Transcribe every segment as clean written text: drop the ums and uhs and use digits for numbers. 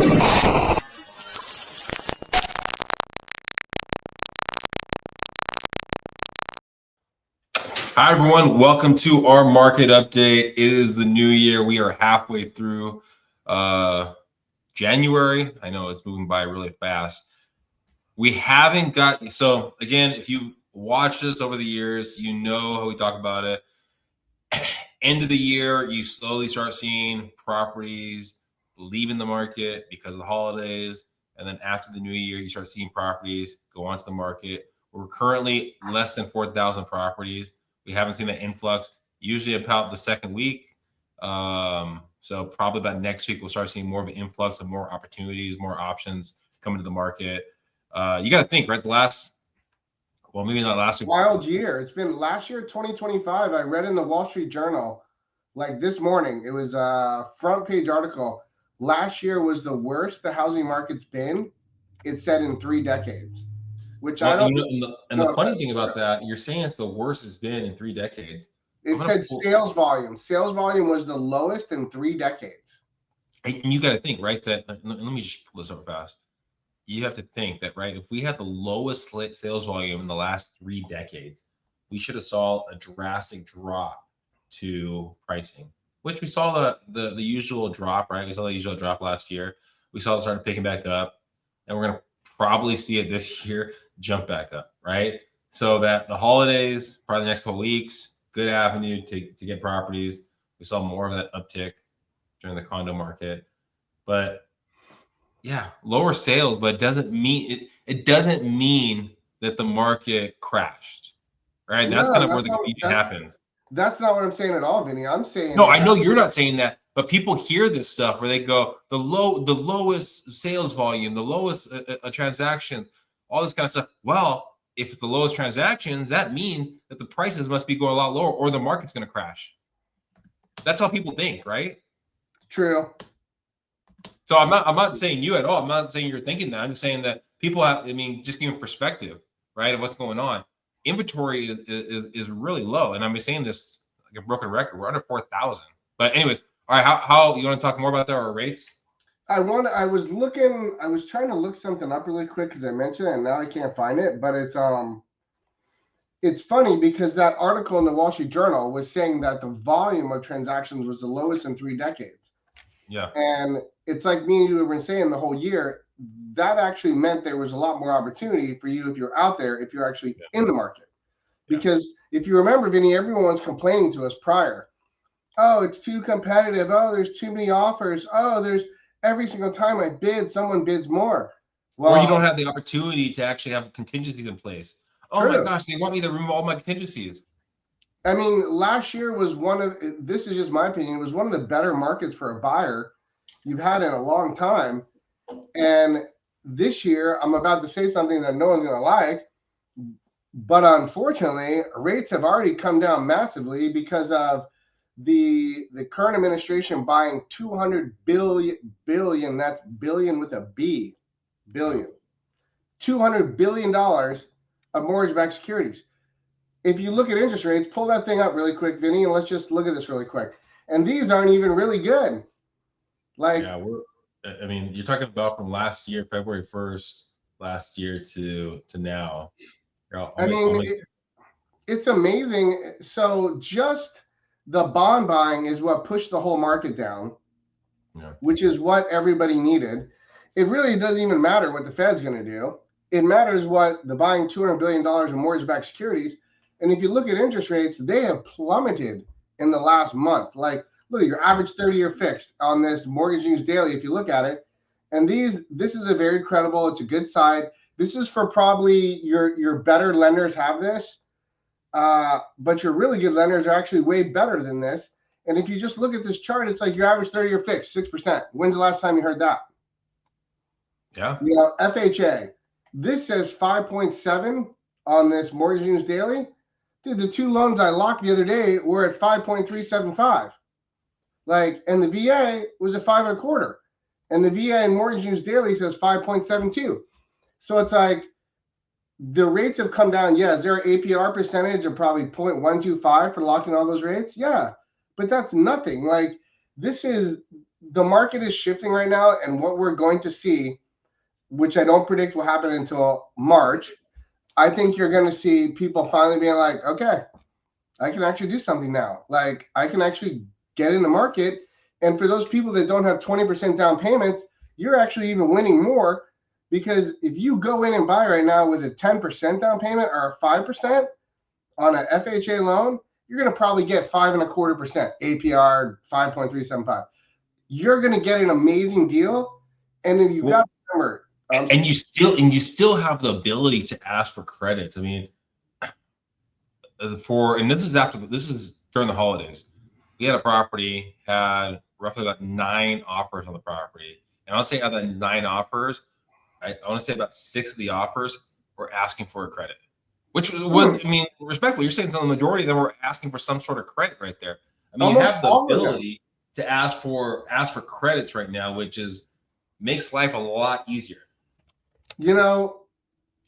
Hi, everyone. Welcome to our market update. It is the new year. We are halfway through January. I know it's moving by really fast. We haven't got, so again, if you've watched us over the years, you know how we talk about it. End of the year, you slowly start seeing properties leaving the market because of the holidays. And then after the new year, you start seeing properties go onto the market. We're currently less than 4,000 properties. We haven't seen the influx, usually about the second week. So probably about next week, we'll start seeing more of an influx of more opportunities, more options coming to the market. You got to think, right? Well, maybe not last week. Wild year. It's been last year, 2025. I read in the Wall Street Journal, like this morning, it was a front page article. Last year was the worst the housing market's been, it said, in 3 decades. Which I don't know. And the funny thing about that, you're saying it's the worst it's been in 3 decades. It said sales volume. Sales volume was the lowest in 3 decades. And you got to think, right, that let me just pull this up fast. You have to think that, right, if we had the lowest sales volume in the last 3 decades, we should have saw a drastic drop to pricing, which we saw the usual drop, right? We saw the usual drop last year. We saw it started picking back up, and we're going to probably see it this year jump back up, right? So that the holidays, probably the next couple of weeks, good avenue to get properties. We saw more of that uptick during the condo market, but yeah, lower sales, but it doesn't mean that the market crashed, right? And that's kind of where the confusion happens. That's not what I'm saying at all, Vinny. I'm saying no. I know you're not saying that, but people hear this stuff where they go the lowest sales volume, the lowest transactions, all this kind of stuff. Well, if it's the lowest transactions, that means that the prices must be going a lot lower, or the market's going to crash. That's how people think, right? True. So I'm not saying you at all. I'm not saying you're thinking that. I'm just saying that people have, I mean, just giving perspective, right, of what's going on. Inventory is really low. And I'm saying this like a broken record. We're under 4,000. But anyways, all right, how you want to talk more about our rates? I was trying to look something up really quick because I mentioned it and now I can't find it. But it's funny because that article in the Wall Street Journal was saying that the volume of transactions was the lowest in 3 decades. Yeah. And it's like me and you have been saying the whole year, that actually meant there was a lot more opportunity for you if you're out there, if you're actually in the market. Because if you remember, Vinny, everyone was complaining to us prior. Oh, it's too competitive. Oh, there's too many offers. Oh, there's every single time I bid, someone bids more. Well, or you don't have the opportunity to actually have contingencies in place. Oh my gosh, they want me to remove all my contingencies. I mean, last year was this is just my opinion, it was one of the better markets for a buyer you've had in a long time. And this year, I'm about to say something that no one's going to like, but unfortunately, rates have already come down massively because of the current administration buying 200 billion, that's billion with a B, billion, $200 billion of mortgage-backed securities. If you look at interest rates, pull that thing up really quick, Vinny, and let's just look at this really quick. And these aren't even really good. Like, yeah, I mean, you're talking about from last year, February 1st, last year to now. It's amazing. So just the bond buying is what pushed the whole market down, which is what everybody needed. It really doesn't even matter what the Fed's going to do. It matters what the buying $200 billion of mortgage-backed securities. And if you look at interest rates, they have plummeted in the last month. Like, look at your average 30-year fixed on this Mortgage News Daily, if you look at it. And this is a very credible, it's a good side. This is for probably your better lenders have this. But your really good lenders are actually way better than this. And if you just look at this chart, it's like your average 30-year fixed, 6%. When's the last time you heard that? Yeah. You know, FHA. This says 5.7 on this Mortgage News Daily. Dude, the 2 loans I locked the other day were at 5.375. Like, and the VA was at 5.25. And the VA in Mortgage News Daily says 5.72. So it's like the rates have come down. Yeah, is there an APR percentage of probably 0.125 for locking all those rates? Yeah, but that's nothing. Like, this is the market is shifting right now, and what we're going to see, which I don't predict will happen until March, I think you're going to see people finally being like, okay, I can actually do something now. Like, I can actually get in the market. And for those people that don't have 20% down payments, you're actually even winning more, because if you go in and buy right now with a 10% down payment or a 5% on an FHA loan, you're going to probably get 5.25% APR, 5.375. You're going to get an amazing deal. And then you've got to remember, and you still have the ability to ask for credits. I mean, this is during the holidays. We had a property, had roughly about 9 offers on the property, and I'll say out of the 9 offers, I want to say about 6 of the offers were asking for a credit, which was I mean, respectfully, you're saying some of the majority of them were asking for some sort of credit right there. I mean, you have the ability to ask for credits right now, which makes life a lot easier. You know,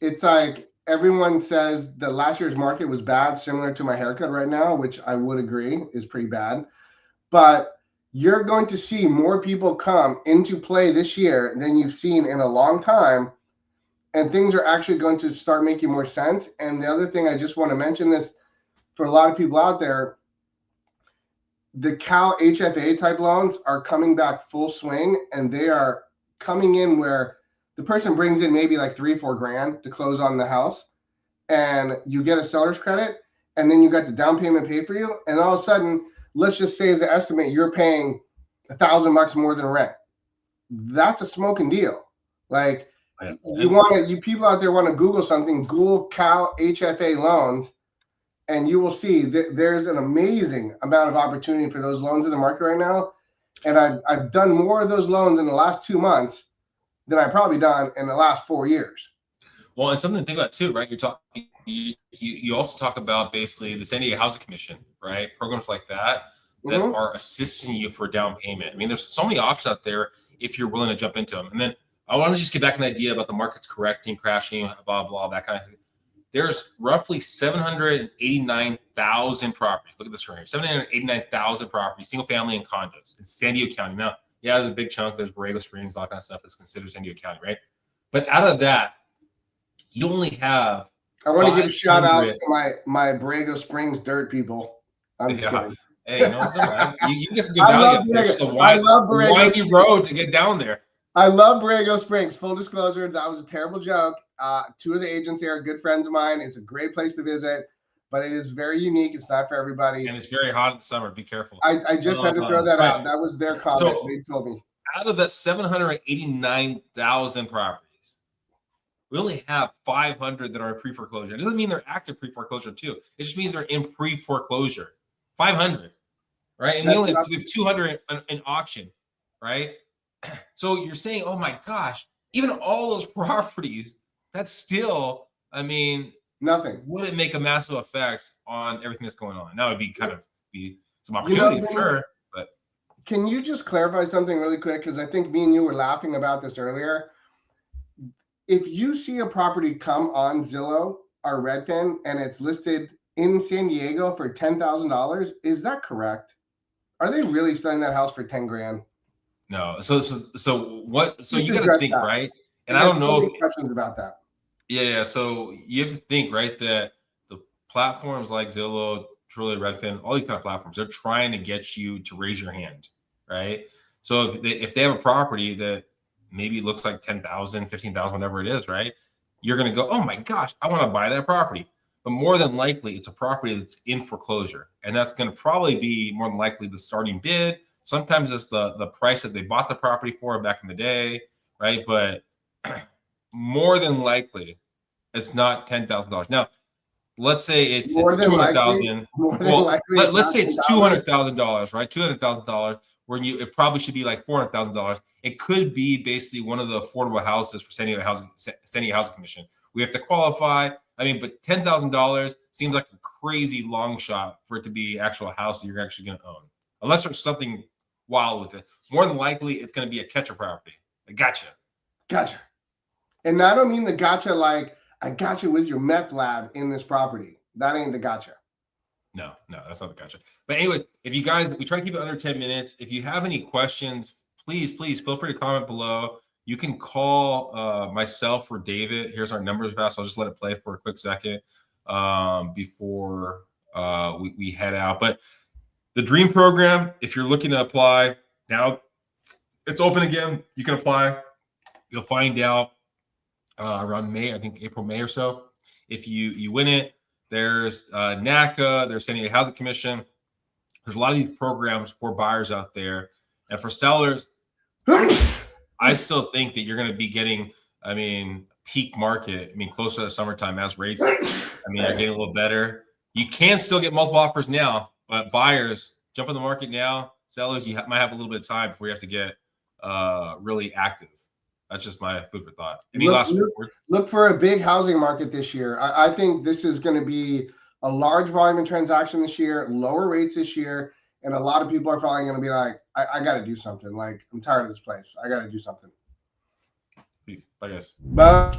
it's like everyone says that last year's market was bad, similar to my haircut right now, which I would agree is pretty bad. But you're going to see more people come into play this year than you've seen in a long time. And things are actually going to start making more sense. And the other thing, I just want to mention this for a lot of people out there, the Cal HFA type loans are coming back full swing, and they are coming in where the person brings in maybe like $3-4 grand to close on the house, and you get a seller's credit, and then you got the down payment paid for you, and all of a sudden, let's just say as an estimate, you're paying $1,000 more than rent. That's a smoking deal. Like, you people out there want to Google something, Google Cal HFA loans, and you will see that there's an amazing amount of opportunity for those loans in the market right now. And I've done more of those loans in the last 2 months than I've probably done in the last 4 years. Well, and something to think about too, right? You're talking. You also talk about basically the San Diego Housing Commission, right? Programs like that are assisting you for down payment. I mean, there's so many options out there if you're willing to jump into them. And then I want to just get back an idea about the markets correcting, crashing, blah, blah, that kind of thing. There's roughly 789,000 properties. Look at this right here. 789,000 properties, single family and condos in San Diego County. Now, yeah, there's a big chunk. There's Borrego Springs, all that kind of stuff that's considered San Diego County, right? But out of that, you only have. I want to give a shout out to my Borrego Springs dirt people. I'm just kidding. Hey, no, it's not. You get some good value up there. I love Borrego. Windy road to get down there. I love Borrego Springs. Full disclosure, that was a terrible joke. 2 of the agents here are good friends of mine. It's a great place to visit, but it is very unique. It's not for everybody. And it's very hot in the summer. Be careful. I just had to throw that out. That was their comment. So, they told me. Out of that 789,000 properties, we only have 500 that are in pre-foreclosure. It doesn't mean they're active pre-foreclosure too. It just means they're in pre-foreclosure. 500, right? And we only have 200 in auction, right? So you're saying, oh my gosh, even all those properties, that's still, I mean, nothing. Would it make a massive effect on everything that's going on? Now it'd be some opportunity for sure. But can you just clarify something really quick? Because I think me and you were laughing about this earlier. If you see a property come on Zillow or Redfin and it's listed in San Diego for $10,000, is that correct? Are they really selling that house for $10,000? No. So what? So you got to think, right? And I don't know questions about that. Yeah. So you have to think, right, that the platforms like Zillow, Truly, Redfin, all these kind of platforms, they're trying to get you to raise your hand, right? So if they have a property that maybe looks like 10,000, 15,000, whatever it is, right? You're going to go, oh my gosh, I want to buy that property. But more than likely, it's a property that's in foreclosure. And that's going to probably be more than likely the starting bid. Sometimes it's the price that they bought the property for back in the day, right? But more than likely, it's not $10,000. Now, let's say it's $200,000. Well, let's say it's $200,000, right? $200,000, where it probably should be like $400,000. It could be basically one of the affordable houses for San Diego Housing Commission. We have to qualify. I mean, but $10,000 seems like a crazy long shot for it to be actual house that you're actually going to own, unless there's something wild with it. More than likely, it's going to be a catcher property. A gotcha. And I don't mean the gotcha like I gotcha with your meth lab in this property. That ain't the gotcha. No, that's not the gotcha. But anyway, if you guys, we try to keep it under 10 minutes. If you have any questions, please feel free to comment below. You can call myself or David. Here's our numbers fast. I'll just let it play for a quick second before we head out. But the Dream Program, if you're looking to apply, now it's open again. You can apply. You'll find out around May, I think April, May or so. If you win it, there's NACA, there's San Diego Housing Commission. There's a lot of these programs for buyers out there. And for sellers, I still think that you're going to be getting, I mean, peak market. I mean, closer to the summertime as rates, I mean, are getting a little better. You can still get multiple offers now, but buyers, jump in the market now. Sellers, you might have a little bit of time before you have to get really active. That's just my food for thought. Any last words? Look for a big housing market this year. I think this is going to be a large volume of transaction this year, lower rates this year, and a lot of people are probably going to be like, I got to do something. Like, I'm tired of this place. I got to do something. Peace. Bye, guys. Bye.